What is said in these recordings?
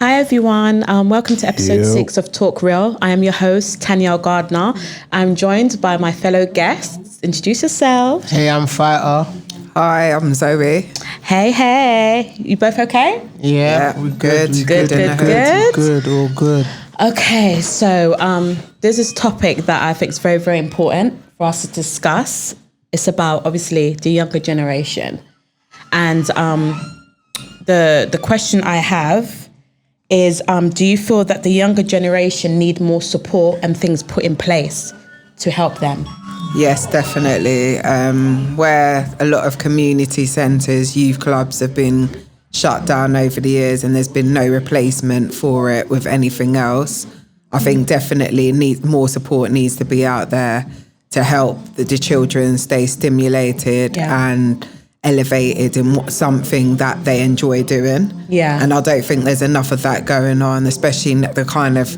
Hi everyone, welcome to episode 6 of Talk Real. I am your host, Tanielle Gardner. I'm joined by my fellow guests. Introduce yourself. Hey, I'm Fighter. Hi, I'm Zoe. Hey. You both okay? Yeah, we're good. Good, all good. Okay, so there's this topic that I think is very, very important for us to discuss. It's about, obviously, the younger generation. And the question I have is, do you feel that the younger generation need more support and things put in place to help them? Yes, definitely. Where a lot of community centres, youth clubs have been shut down over the years and there's been no replacement for it with anything else. I think definitely more support needs to be out there to help the children stay stimulated and elevated in something that they enjoy doing. Yeah. And I don't think there's enough of that going on, especially the kind of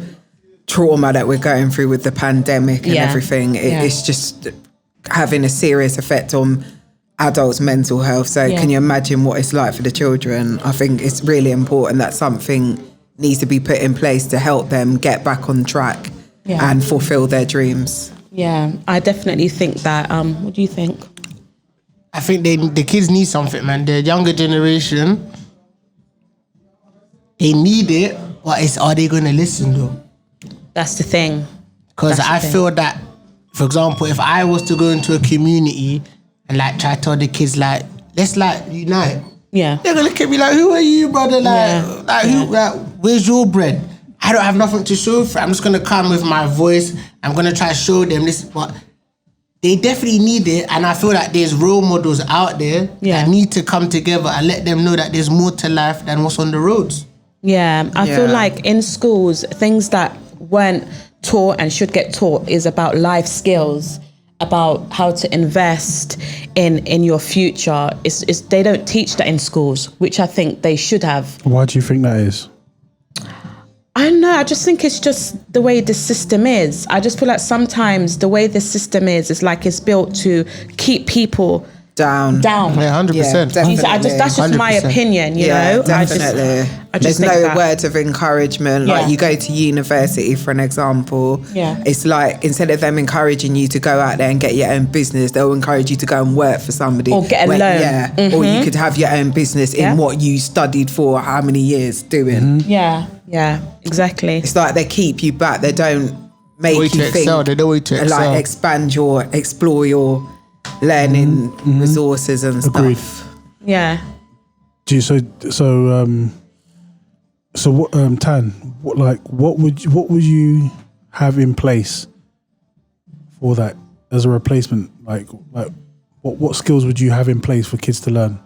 trauma that we're going through with the pandemic and everything. It's just having a serious effect on adults' mental health. So can you imagine what it's like for the children? I think it's really important that something needs to be put in place to help them get back on track and fulfill their dreams. Yeah, I definitely think that. What do you think? I think the kids need something, man. The younger generation, they need it, but are they going to listen though? That's the thing. Because I feel that, for example, if I was to go into a community and like try to tell the kids like, let's like unite. Yeah. They're gonna look at me like, who are you, brother? Where's your bread? I don't have nothing to show for it. I'm just gonna come with my voice. I'm gonna try to show them this, but they definitely need it, and I feel like there's role models out there that need to come together and let them know that there's more to life than what's on the roads. Yeah, I feel like in schools, things that weren't taught and should get taught is about life skills, about how to invest in your future. It's they don't teach that in schools, which I think they should have. Why do you think that is? I don't know. I just think it's just the way the system is. I just feel like sometimes the way the system is like it's built to keep people down. Yeah, 100%. Yeah, that's just 100%. My opinion, you know? Definitely. I just There's no words of encouragement. Like you go to university, for an example. Yeah. It's like instead of them encouraging you to go out there and get your own business, they'll encourage you to go and work for somebody. Or get a loan. Yeah. Mm-hmm. Or you could have your own business in what you studied for how many years doing. Mm-hmm. Yeah, exactly. It's like they keep you back. They don't make you think. They don't wait to excel. Like explore your learning resources and Agreed. stuff. Yeah. So what, Tan? What would you have in place for that as a replacement? Like what skills would you have in place for kids to learn?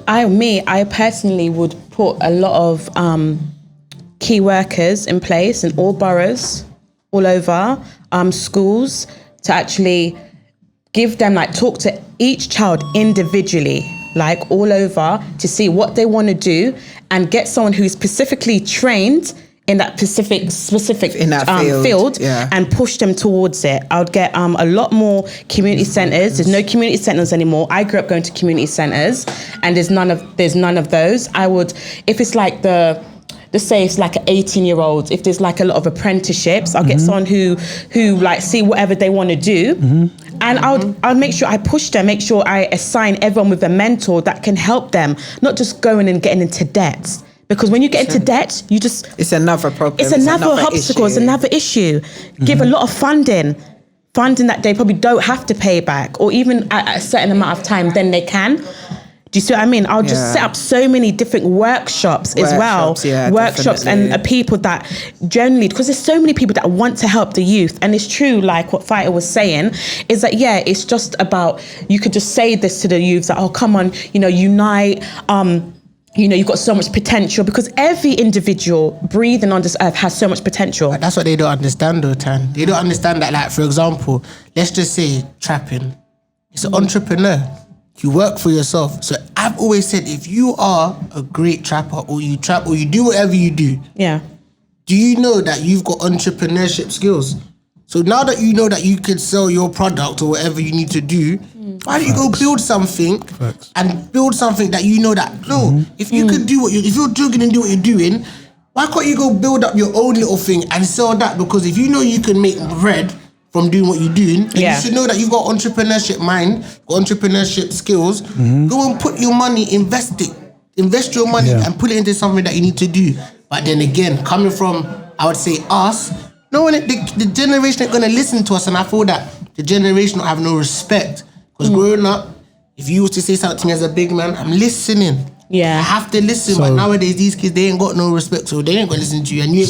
I personally would put a lot of key workers in place in all boroughs, all over schools, to actually give them, talk to each child individually, all over, to see what they want to do and get someone who's specifically trained in that specific in that field and push them towards it. I would get a lot more community centres. There's no community centres anymore. I grew up going to community centres and there's none of those. I would, if it's let's say it's like an 18-year-old, if there's a lot of apprenticeships, I'll get someone who see whatever they want to do. And I'll make sure I push them, make sure I assign everyone with a mentor that can help them, not just going and getting into debt. Because when you get into debt, it's another problem. It's another obstacle, it's another issue. Give a lot of funding that they probably don't have to pay back, or even at a certain amount of time, then they can. Do you see what I mean? I'll just set up so many different workshops as well. Workshops definitely. And people that generally, because there's so many people that want to help the youth. And it's true, like what Fighter was saying, is that, it's just about, you could just say this to the youths, that, oh, come on, unite, you've got so much potential, because every individual breathing on this earth has so much potential. But that's what they don't understand though, Tan. They don't understand that, for example, let's just say trapping. It's an entrepreneur. You work for yourself. So I've always said, if you are a great trapper, or you trap, or you do whatever you do, do you know that you've got entrepreneurship skills? So now that you know that you can sell your product or whatever you need to do, why don't you go build something and build something that you know that, if you could do if you're jogging and do what you're doing, Why can't you go build up your own little thing and sell that? Because if you know you can make bread from doing what you're doing, then you should know that you've got entrepreneurship mind, got entrepreneurship skills. Go and put your money, invest your money and put it into something that you need to do. But then again, coming from, I would say, us, no one, the generation ain't gonna listen to us, and I feel that the generation don't have no respect. Because growing up, if you used to say something to me as a big man, I'm listening. Yeah, I have to listen. But nowadays, these kids, they ain't got no respect, so they ain't gonna listen to you, and you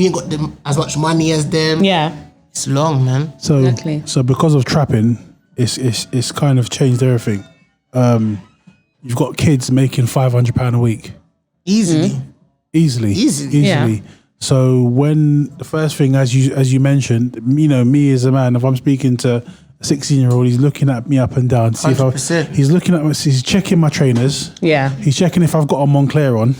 ain't got them as much money as them. Yeah, it's long, man. So, exactly. So because of trapping, it's kind of changed everything. You've got kids making £500 a week easily. Yeah. So when the first thing, as you mentioned, you know, me as a man, if I'm speaking to a 16-year-old, he's looking at me up and down. See if he's looking at me, he's checking my trainers. Yeah. He's checking if I've got a Moncler on.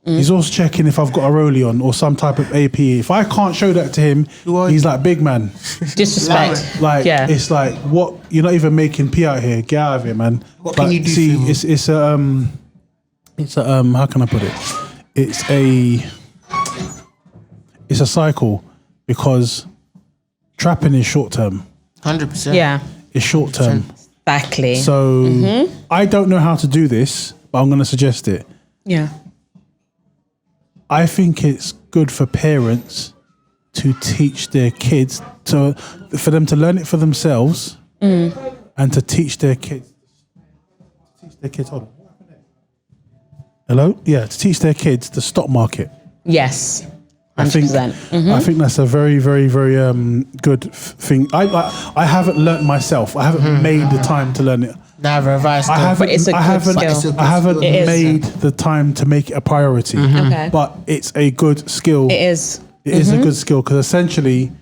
He's also checking if I've got a Rollie on or some type of AP. If I can't show that to him, he's like, big man. Disrespect. Like, it's like, what? You're not even making P out here. Get out of here, man. What can you do? See, it's a how can I put it? It's a cycle, because trapping is short term. 100%. Yeah. It's short term. Exactly. So I don't know how to do this, but I'm going to suggest it. Yeah. I think it's good for parents to teach their kids, for them to learn it for themselves and to teach their kids. Hold on. Hello? Yeah, to teach their kids the stock market. Yes. 100%. I think that's a very, very, very good thing. I haven't learnt myself. I haven't made the time to learn it. Never advised. I haven't made the time to make it a priority. Okay. But it's a good skill. It is. It is a good skill, because essentially,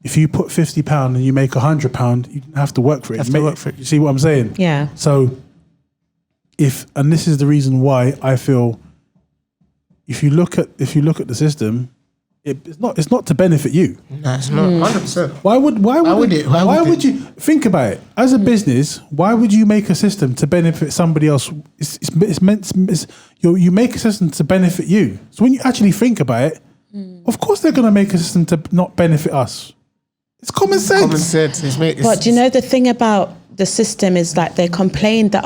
if you put £50 and you make £100, you have to work for it. You see what I'm saying? Yeah. So and this is the reason why I feel, if you look at the system, it's not to benefit you. No, it's not. 100%. Why would you think about it as a business? Why would you make a system to benefit somebody else? You make a system to benefit you. So when you actually think about it, of course they're going to make a system to not benefit us. It's common sense. Common sense. But do you know the thing about the system is that they complain that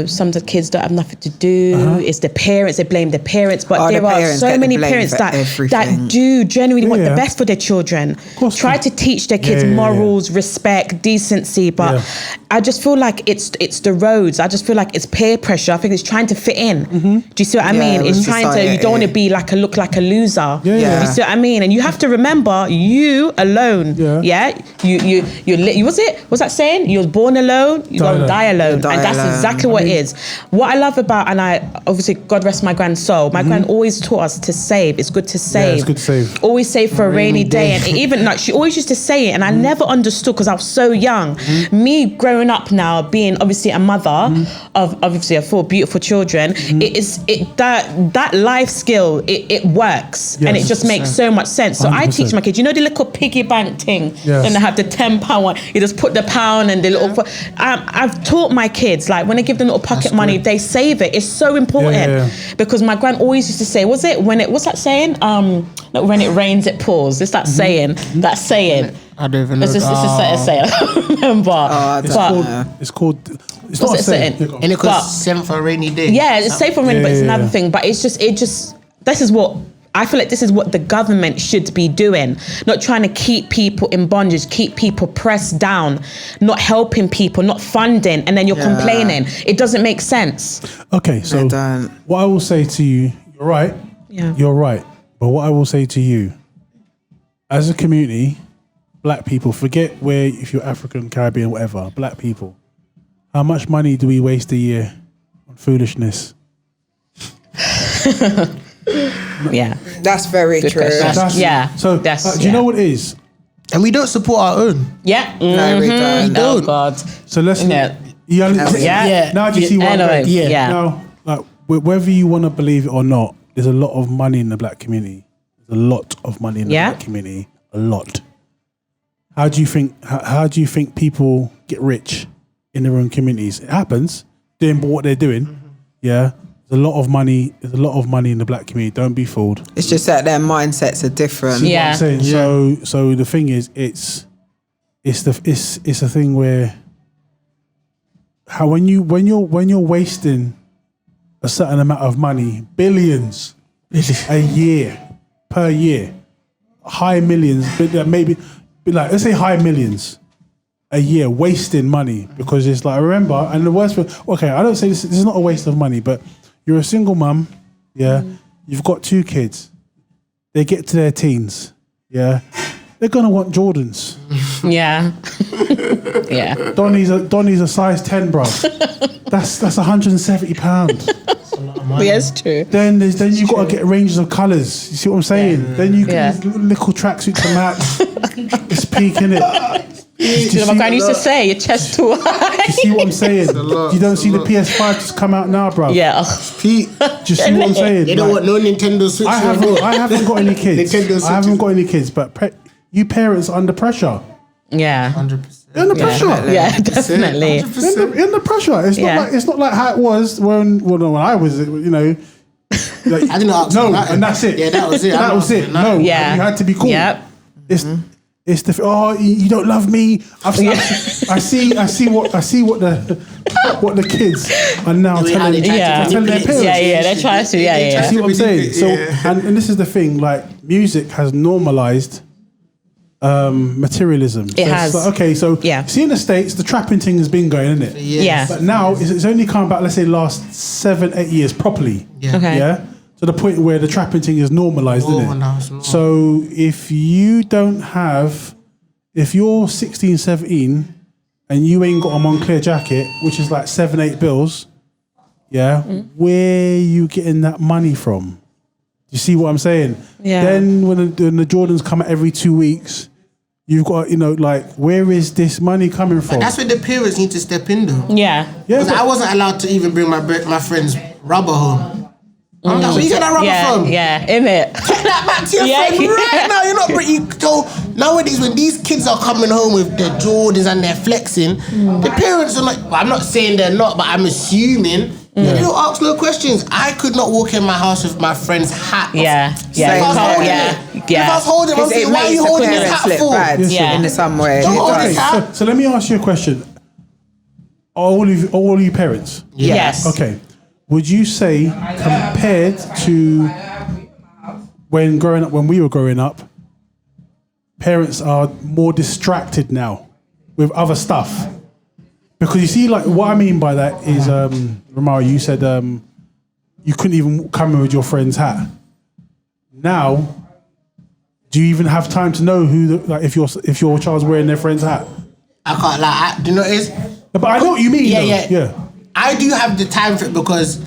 some of the kids don't have nothing to do. It's the parents, they blame the parents. But there are so many parents that do genuinely want the best for their children. Try to teach their kids morals, respect, decency. But I just feel like it's the roads. I just feel like it's peer pressure. I think it's trying to fit in. Do you see what I mean? It's trying to, you don't want to be look like a loser. You see what I mean? And you have to remember, you alone. You what's that saying? You're born alone, you're going to die alone. And that's exactly what it is. What I love about, and I obviously, God rest my grand's soul, my gran always taught us to save. It's good to save. Yeah, it's good to save. Always save for a rainy day. And even like, she always used to say it, and I never understood because I was so young. Me growing up now, being obviously a mother of obviously 4 beautiful children, that life skill, it works. And it just makes so much sense. So 100%. I teach my kids, you know the little piggy bank thing? And they have the £10 one. You just put the pound and the little... I've taught my kids, like when they give them little pocket money, they save it. It's so important because my gran always used to say, what's that saying? When it rains, it pours. It's that saying. That saying. I don't even know. It's a saying. I don't remember. It's not a saying. And it was saving for a rainy day. Yeah, it's safe for rainy, but it's another thing. But this is what I feel like. This is what the government should be doing. Not trying to keep people in bondage, keep people pressed down, not helping people, not funding, and then you're complaining. It doesn't make sense. Okay, so what I will say to you, you're right. Yeah. You're right. But what I will say to you, as a community, black people, forget if you're African, Caribbean, whatever, black people, how much money do we waste a year on foolishness? Yeah, that's very true. So do you know what it is? And we don't support our own. Yeah, no, we don't. Oh God. So let's. Now do you see what I'm saying? Now, like, whether you want to believe it or not, there's a lot of money in the black community. There's a lot of money in the black community. A lot. How do you think people get rich in their own communities? It happens doing what they're doing. Yeah. There's a lot of money. There's a lot of money in the black community. Don't be fooled. It's just that their mindsets are different. See what I'm saying? So the thing is, it's a thing where when you're wasting a certain amount of money, billions a year, per year, high millions, maybe like let's say high millions a year, wasting money because it's like, remember, and the worst thing, okay, I don't say this is not a waste of money, but you're a single mum, yeah, you've got 2 kids, they get to their teens, yeah, they're gonna want Jordans. Yeah. Yeah. Donny's a size 10, bro. That's £170. Yeah, it's true. Then you got to get ranges of colours. You see what I'm saying? Yeah. Then you get these little tracksuit to match. It's peak, innit? You know, my grand used to say, your chest too high. You see what I'm saying? You don't see the PS5 just come out now, bro. Yeah. Pete, do you see what I'm saying? They don't want no Nintendo Switch. I haven't got any kids. I haven't got any kids, but you parents are under pressure. Yeah. 100%. You're under pressure. Yeah, definitely. You're under pressure. It's not like how it was when I was, you know. Like, I didn't ask no, that. And that's it. Yeah, that was it. That was it. No, yeah. You had to be cool. Yep. It's the you don't love me. I see what the kids are now telling their parents. Yeah, they're trying to. Yeah. You see what I'm saying? So and this is the thing. Like music has normalized materialism. It has. Like, okay, so see in the States the trapping thing has been going, isn't it? Yeah. But now it's only come about, let's say, last 7-8 years properly. Yeah. Okay. Yeah. To the point where the trapping thing is normalized, isn't it? So if you're 16, 17 and you ain't got a Moncler jacket, which is like 7-8 bills, where you getting that money from? You see what I'm saying? Yeah. Then when the Jordans come out every 2 weeks, you've got, like, where is this money coming from? But that's where the parents need to step in, though. Yeah. Because I wasn't allowed to even bring my friend's rubber home. I'm like, where you get that rubber from? Yeah, innit? Take that back to your friend right now. You're not bringing. So nowadays, when these kids are coming home with their Jordans and they're flexing, the parents are like, well, I'm not saying they're not, but I'm assuming. They don't ask no questions. I could not walk in my house with my friend's hat. Yeah. If I was holding it, I'm saying, why are you holding this hat for? In some way. So let me ask you a question. All of you parents? Yes. Okay. Would you say, compared to when we were growing up, parents are more distracted now with other stuff? Because you see, like, what I mean by that is, Romaro, you said you couldn't even come in with your friend's hat. Now, do you even have time to know if your child's wearing their friend's hat? I can't lie. Do you know what it is? But I know what you mean. Yeah. I do have the time for it because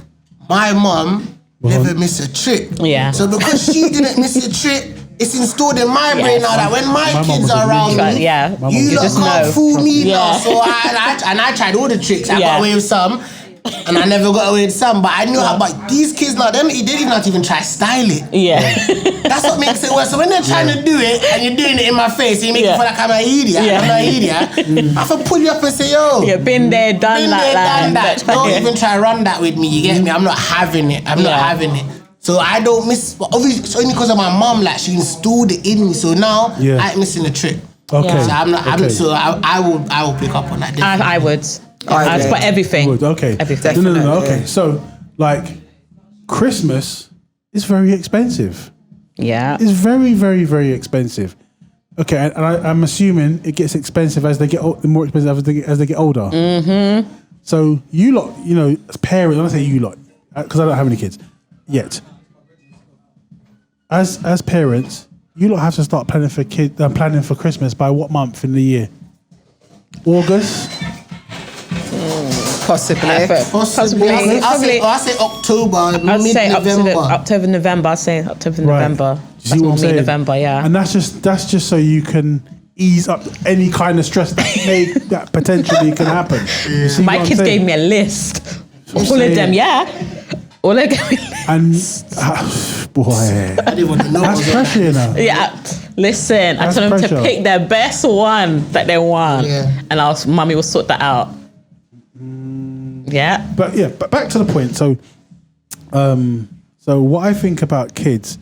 my mum never missed a trip. Yeah. So because she didn't miss a trip, it's installed in my brain now that when my kids are around me, you lot can't fool me now. So I tried all the tricks. I got away with some, and I never got away with some. But I knew how. But these kids now, they did not even try to style it. Yeah. That's what makes it worse. So when they're trying to do it and you're doing it in my face, and you make it feel like I'm an idiot. I'm not an idiot. I have to pull you up and say, yo. Yeah, been there, done that. Don't even try to run that with me. You get me? I'm not having it. I'm not having it. So I don't miss. Obviously, it's only because of my mom. Like she installed it in me. So now I ain't missing a trick. Okay. Yeah. So I'm not. I will pick up on that. I would. I'd put everything. Okay. Everything. No. Okay. So, like, Christmas is very expensive. Yeah. It's very, very, very expensive. Okay, and I'm assuming it gets expensive as they get more expensive as they get older. Mm-hmm. So you lot, as parents, I don't say you lot because I don't have any kids yet. As parents, you lot have to start planning for Christmas by what month in the year? August. Possibly. I say October, mid-November. October, November. I say October, November. You see what I'm saying? November, yeah. And that's just so you can ease up any kind of stress that potentially can happen. Yeah. My kids gave me a list. All of them, all of them. And boy, I didn't want to know. That's pressure, you know. Yeah, listen. I told them to pick their best one that they want, and mummy will sort that out. Yeah. But back to the point. So So what I think about kids,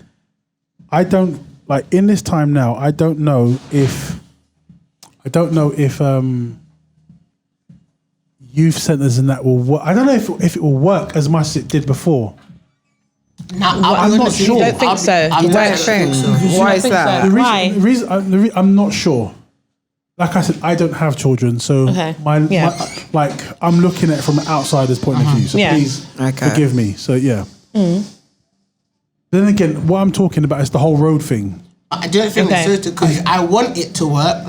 I don't like in this time now. I don't know if youth centres and that will work. I don't know if it will work as much as it did before. I'm not sure. You don't think so? You don't think so? Why is that? The reason I'm not sure. Like I said, I don't have children, so like I'm looking at it from an outsider's point of view. So please forgive me. So yeah. Then again, what I'm talking about is the whole road thing. I don't think it's so because I want it to work.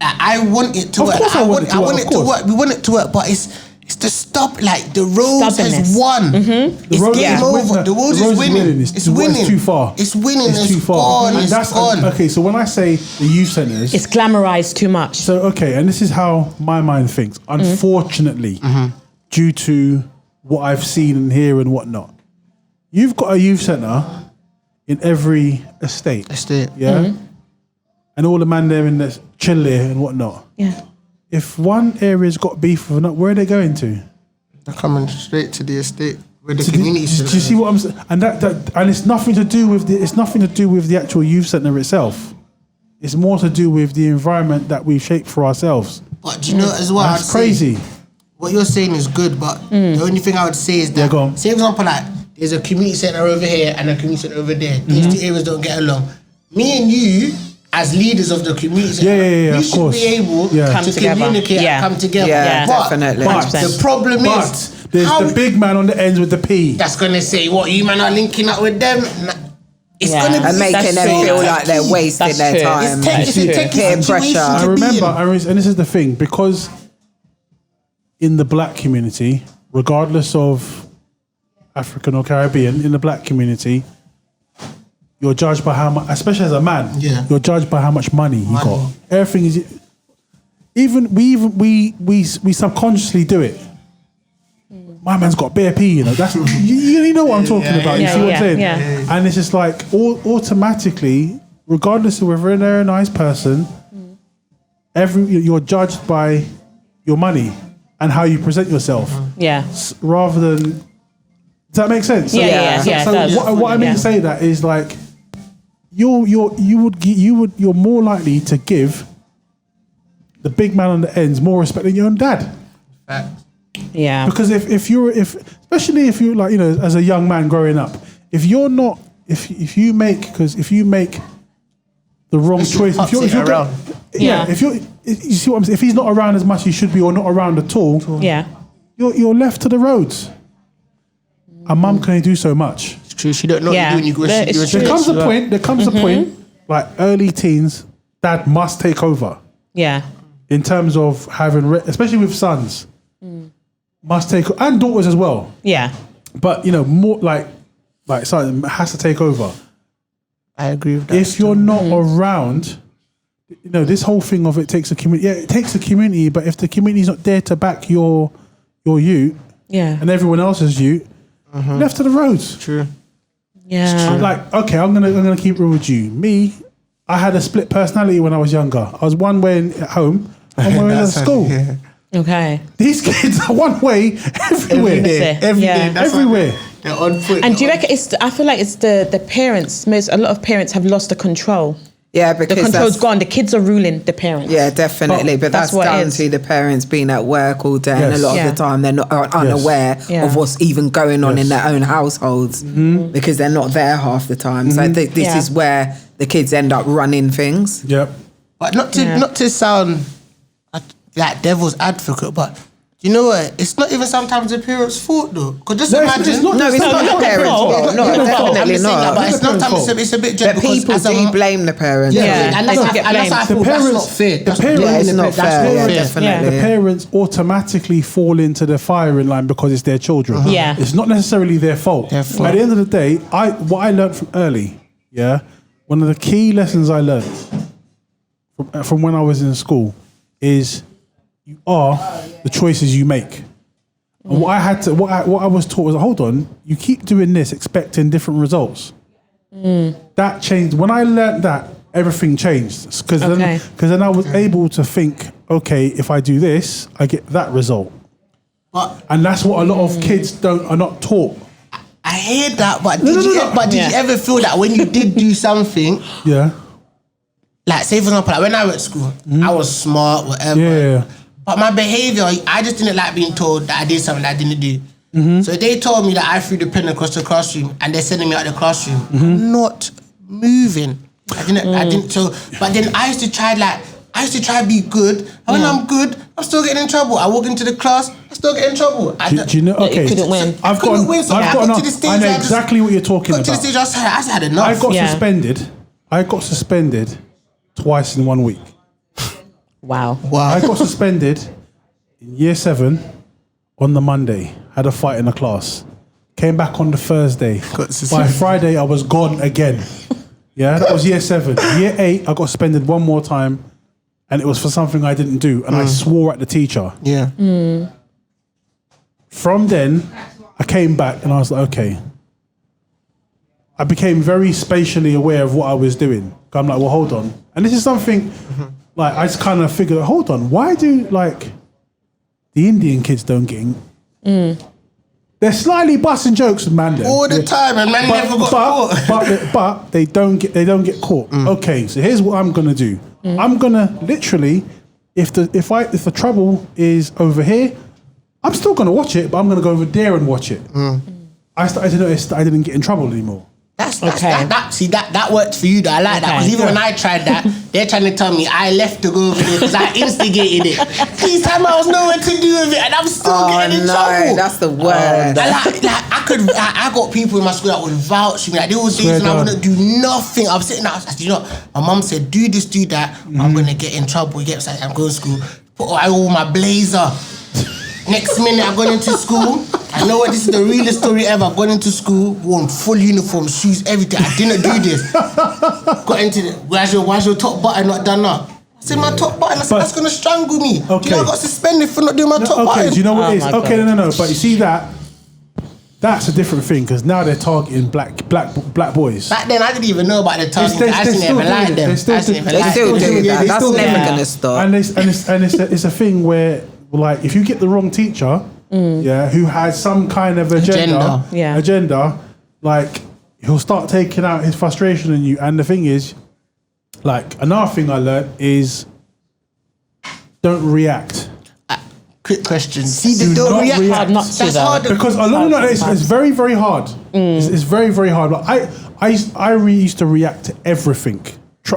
I want it to work. Course I want it to work. We want it to work, but it's to stop. Like the roads has won. The road game over. The road is winning. It's winning. It's too far. It's winning. It's too far. It's gone. Okay, so when I say the youth centres, it's glamorized too much. So okay, and this is how my mind thinks. Unfortunately, due to what I've seen and hear and whatnot, you've got a youth centre in every estate. Yeah. And all the man there in the chill there and whatnot. Yeah. If one area's got beef with another, where are they going to? They're coming straight to the estate where the community is. Do you see what I'm saying? And and it's nothing to do with the actual youth centre itself. It's more to do with the environment that we've shaped for ourselves. But do you know as well? That's crazy. What you're saying is good, but the only thing I would say is that, say for example, like there's a community centre over here and a community centre over there. These two areas don't get along. Me and you, as leaders of the community, we should be able to communicate and come together. Yeah, definitely. But the problem is, there's the big man on the ends with the P. That's gonna say, what, you man are linking up with them? It's gonna be and making them feel like they're wasting their time. It's peer pressure. I remember, and this is the thing, because in the black community, regardless of African or Caribbean, in the black community, you're judged by how much, especially as a man, you're judged by how much money you got. Everything is, we subconsciously do it. My man's got bare P, you know. That's you know what I'm talking about. You see what I'm saying? Yeah. And it's just like automatically, regardless of whether they're a nice person, you're judged by your money and how you present yourself. Yeah. Rather than, does that make sense? So what I mean to say that is like you're more likely to give the big man on the ends more respect than your own dad. Fact. Yeah. Because especially if you like, you know, as a young man growing up, if you make the wrong choice, you see what I'm saying? If he's not around as much as he should be, or not around at all, you're left to the roads. And mum can only do so much. It's true. She don't know what you're doing. You go. There comes a point, like early teens, dad must take over. Yeah. In terms of having, especially with sons, must take, and daughters as well. Yeah. But you know, more like son has to take over. I agree with that. If you're not around, you know, this whole thing of it takes a community. Yeah, it takes a community, but if the community's not there to back your youth, and everyone else's youth, left to the roads. True. Yeah. I'm like, okay, I'm gonna keep real with you. Me, I had a split personality when I was younger. I was one way at home, one way at school. Yeah. Okay. These kids are one way everywhere. Everywhere. They're on foot. And do you reckon I feel like it's the parents, a lot of parents have lost the control. Yeah, because the control's gone. The kids are ruling the parents. Yeah, definitely. But that's down to the parents being at work all day, and a lot of the time they're not unaware of what's even going on in their own households because they're not there half the time. So I think this is where the kids end up running things. Yep. But not to sound like devil's advocate, but you know what? It's not even sometimes the parents' fault though. Because just imagine. It's not the parents' fault. No, definitely not. But it's a bit but people do blame the parents. And that's not fair. It's not fair. Yeah, definitely. The parents automatically fall into the firing line because it's their children. Yeah. It's not necessarily their fault. At the end of the day, what I learned from early, one of the key lessons I learned from when I was in school is you are the choices you make. And what I was taught was, hold on, you keep doing this expecting different results. That changed. When I learned that, everything changed. Because then I was able to think, okay, if I do this, I get that result. And that's what a lot of kids are not taught. I hear that, but did you ever feel that when you did do something, like say for example, like when I went to school, I was smart, whatever. But my behavior, I just didn't like being told that I did something that I didn't do. So if they told me that I threw the pen across the classroom and they're sending me out of the classroom, I'm not moving. I didn't. So, but then I used to try to be good. And when I'm good, I'm still getting in trouble. I walk into the class, I still get in trouble. Do you know? Okay, you couldn't win. I know exactly what you're talking about. To the stage, I just had enough. I got suspended twice in 1 week. Wow. I got suspended in year 7 on the Monday. Had a fight in the class. Came back on the Thursday. By Friday, I was gone again. Yeah, that was year 7. Year 8, I got suspended one more time, and it was for something I didn't do, and I swore at the teacher. Yeah. From then, I came back, and I was like, okay. I became very spatially aware of what I was doing. I'm like, well, hold on. And this is something, like, I just kind of figured, hold on, why do, like, the Indian kids don't get in? They're slightly busting jokes with man them. All the time, and man never got caught. But they don't get caught. Okay, so here's what I'm gonna do. I'm gonna literally, if the trouble is over here, I'm still gonna watch it, but I'm gonna go over there and watch it. I started to notice that I didn't get in trouble anymore. That worked for you though. I like that because even when I tried that, they're trying to tell me I left to go over there because I instigated it. This time I was nowhere to do with it, and I'm still getting in trouble. That's the worst. I got people in my school that would vouch for me. Like there was days when I wouldn't do nothing. I was sitting there. I was like, you know, my mum said, do this, do that. I'm gonna get in trouble. I'm going to school. Put all my blazer. Next minute, I've gone into school. I know what this is the realest story ever. I've gone into school, worn full uniform, shoes, everything. I didn't do this. Got into the, why's your top button not done up? I said, my top button, I said, that's going to strangle me. Okay. Do you know I got suspended for not doing my top button? Okay, do you know what it is? Okay, God. no. But you see that's a different thing because now they're targeting black boys. Back then, I didn't even know about the targeting. I didn't even like them. They still do that. That's never going to stop. And it's a thing where, like, if you get the wrong teacher, who has some kind of agenda, like, he'll start taking out his frustration on you. And the thing is, like, another thing I learned is don't react. Quick question. Don't react. Hard not to, That's hard. Because a lot of it's very, very hard. It's very, very hard. Like, I really used to react to everything.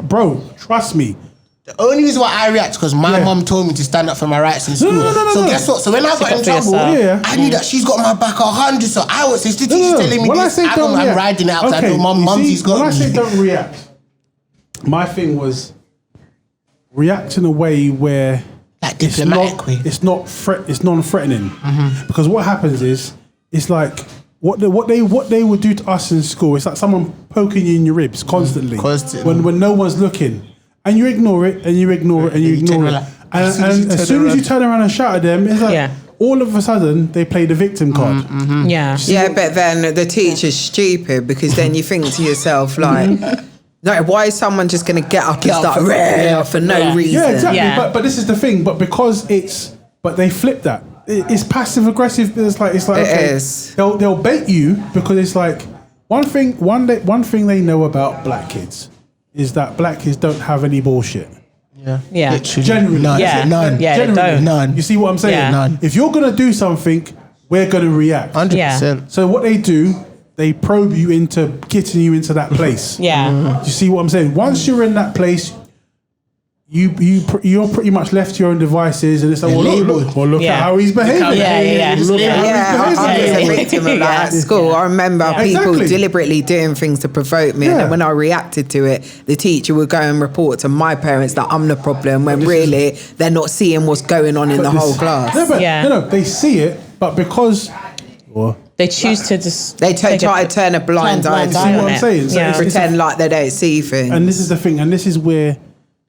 Bro, trust me. The only reason why I react is because my mum told me to stand up for my rights in school. So guess what? So when I got in trouble, I knew that she's got my back 100. So I would say, she's telling me this. I'm riding it out because I know mumsy's got me. When I say don't react, my thing was react in a way where like diplomatic way. It's non-threatening. Because what happens is, it's like what they would do to us in school. It's like someone poking you in your ribs constantly. When no one's looking. And you ignore it, and you ignore it, and you ignore it. And as soon as you turn around and shout at them, it's like all of a sudden they play the victim card. But then the teacher's stupid because then you think to yourself like, why is someone just going to get up and start for no reason? Yeah, exactly. Yeah. But this is the thing. But because but they flip that. It's passive aggressive. It's like okay, they'll bait you because it's like one thing they know about black kids is that black kids don't have any bullshit. Yeah. Generally. None. Yeah. None. Yeah, Generally. they don't. None. You see what I'm saying? Yeah. None. If you're going to do something, we're going to react. 100%. So what they do, they probe you into getting you into that place. Yeah. You see what I'm saying? Once you're in that place, you're pretty much left to your own devices, and it's like, look at how he's behaving. I was a victim of that at school. I remember people deliberately doing things to provoke me, and then when I reacted to it, the teacher would go and report to my parents that I'm the problem, when really they're not seeing what's going on in the whole class. No, they see it, but because they choose to just try to turn a blind eye. See what I'm saying? So pretend like they don't see things. And this is the thing, and this is where,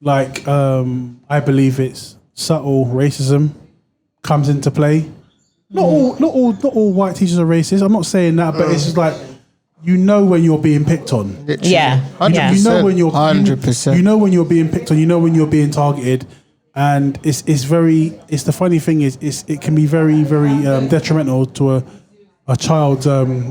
like, I believe it's subtle racism comes into play. Not all white teachers are racist. I'm not saying that, but it's just like, you know when you're being picked on. Literally. Yeah. 100%. You know when you're 100%. You know when you're being picked on. You know when you're being targeted, and it's the funny thing is it can be very, very detrimental to a a child's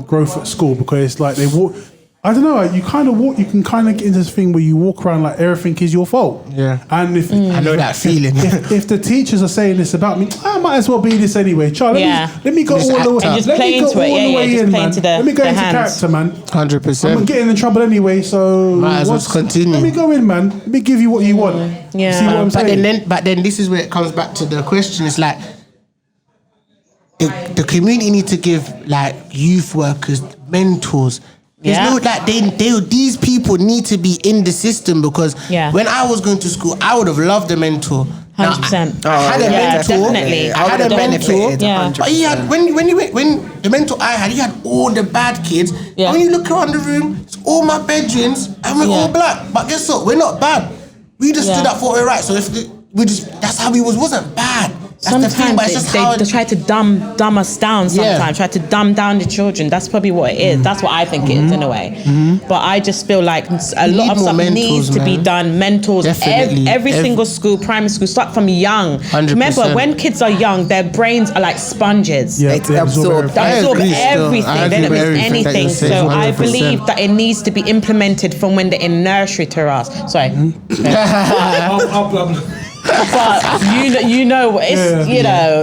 growth at school, because it's like they walk. I don't know. You kind of walk. You can kind of get into this thing where you walk around like everything is your fault. Yeah. And if I know that feeling. if the teachers are saying this about me, I might as well be this anyway. Child, let me go Just all the way. act just Let play me go into it. all the way in, man. Let me go into character, man. 100%. I'm getting in trouble anyway, so Might as well continue. Let me go in, man. Let me give you what you want. Yeah. See what I'm saying? But then this is where it comes back to the question. It's like the community need to give like youth workers mentors. There's no like these people need to be in the system, because when I was going to school, I would have loved a mentor. 100%. I had a mentor. Definitely. I had a mentor. Yeah. But he had when the mentor I had, he had all the bad kids. Yeah. And when you look around the room, it's all my bedrooms and we're all black. But guess what? We're not bad. We just stood up for what we're right. So that's how we wasn't bad. That's Sometimes the thing, but it's just they try to dumb us down sometimes, try to dumb down the children. That's probably what it is. That's what I think it is in a way. But I just feel like a lot of stuff needs to be done. Mentors, every single school, primary school, start from young. 100%. Remember, when kids are young, their brains are like sponges. Yeah, They absorb everything. They don't miss anything. So I 100%. believe that it needs to be implemented from when they're in nursery to us. Sorry. But you know,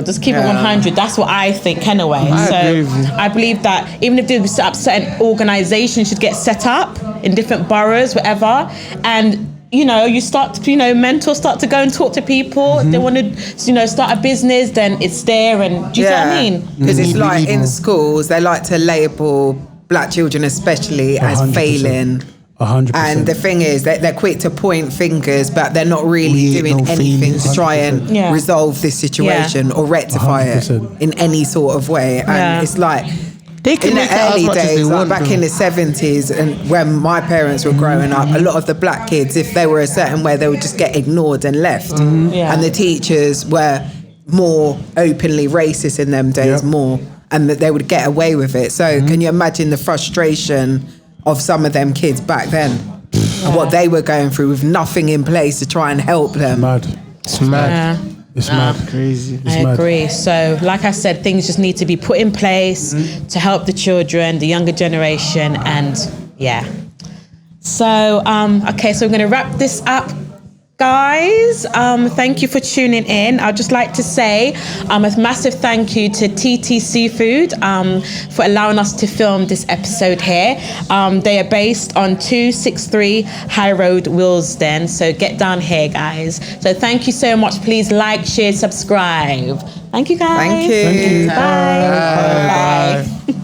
just keep it 100. That's what I think anyway. I believe that even if they set up certain organizations should get set up in different boroughs, whatever, and you start mentors start to go and talk to people. If they want to start a business, then it's there. And do you see what I mean? Because it's like in schools they like to label black children especially as 100%. failing. 100%. And the thing is, they're quick to point fingers, but they're not really doing anything to try and resolve this situation or rectify 100%. it in any sort of way. And it's like, they can in make the it as early much as they days, like want, back though. in the 70s, and when my parents were growing up, a lot of the black kids, if they were a certain way, they would just get ignored and left. And the teachers were more openly racist in them days, and that they would get away with it. So can you imagine the frustration of some of them kids back then and what they were going through with nothing in place to try and help them? It's mad. It's mad. Crazy. I agree. So, like I said, things just need to be put in place to help the children, the younger generation, and So, okay, so we're going to wrap this up, guys. Thank you for tuning in. I'd just like to say a massive thank you to TT Seafood for allowing us to film this episode here. They are based on 263 High Road, Willesden. So get down here, guys. So thank you so much. Please like, share, subscribe. Thank you, guys. Thank you. Bye. Bye.